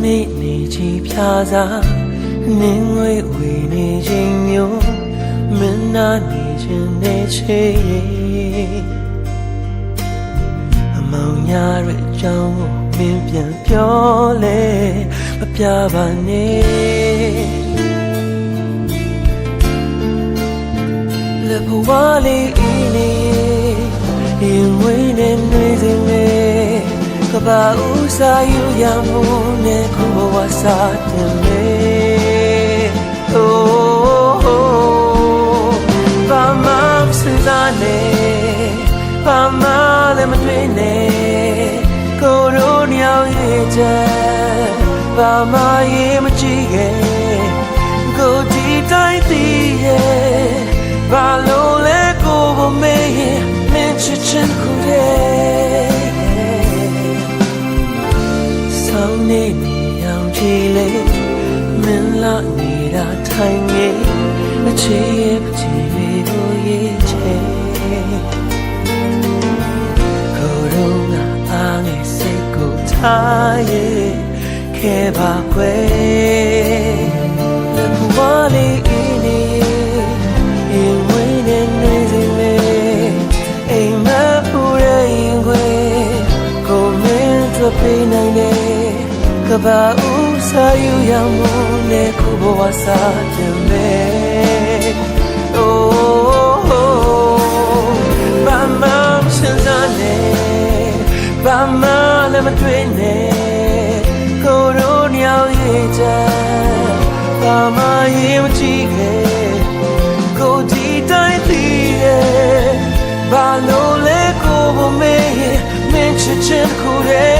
နေနေချီဖြာစာနင်းငွေဝေနေခြင်းမျိုးမင်းနာနေခြင်းနဲ့ချေအမောင်ညာရဲ့အကြောင်းကိုမင်းပြန်ပြောလေမပြပါနဲ့လက်ဘဝလေးအင်းနေရင်ဝေးနေနေစင်နေကဘာဥစားယူရမှုနဲ့ခုဘဝစားတင်လေဘာမှမစသားနဲ့ဘာမှလည်းမတွေ့နဲ့ကိုယ်တို့ညောင်ရဲ့ချက်ဘာမှရေးမကြည့်ခဲ့ကိုဒီတိုင်းတည်ရဲ့ဘာလို့လဲကိုဘမေးရဲ့မင်းချစ်ချင်ခုရဲ့ဆောင်းနေနေအောင်ကြည့်လေမင်းလာနေတာထိုင်နေအချေရဲ့ပချီလေးကိုရေးချေကိုတော့ငါအားငယ်စိတ်ကိုထားရဲ့ခဲ့ပါခွေလက်ဘဝလေးအင်းနေရင်ဝေးနေနေစင်လေအိမ်မပူရဲ့ရင်ခွေကိုမင်းတို့ပေးနိုင်တယ်ကဘာဥစားယူရမှုနဲ့ခုဘဝစားတင်လေဘာမှမစင်စားနဲ့ဘာမှလည်းမတွေ့နဲ့ကိုယ်တို့ညောင်ရဲ့ချက်ဘာမှရေးမကြည့်ခဲ့ကိုဒီတိုင်းတည်ရဲ့ဘာလို့လဲကိုဘမေးရဲ့မင်းချစ်ချင်ခုရဲ့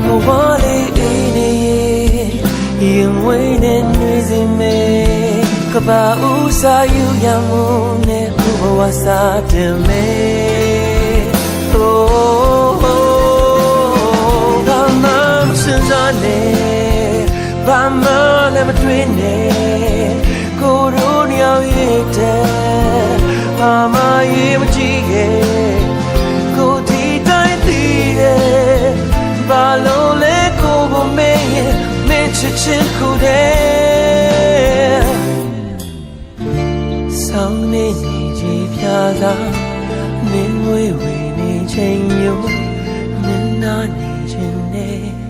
ဘဝလေးအင်းနေရင်ဝေးနေနေစင်မေကဘာဥစားယူရမှုနဲ့ဘဝစားတင်မေဘာမှမစင်စားနဲ့ဘာမှလည်းမတွေ့နဲ့ကိုယ်တို့ညောင်ရဲ့တဲ့ဘာမှရေးမကြည့်ခဲ့ကိုဒီတိုင်းတည်ရဲ့ဘာလို့လဲကိုဘမေးရဲ့မင်းချစ်ချင်ခုတဲ့ဆောင်းနေနေချီဖြာသာမင်းဝေးဝေးနေချိန်မျိုးမင်းနာနေခြင်းနဲ့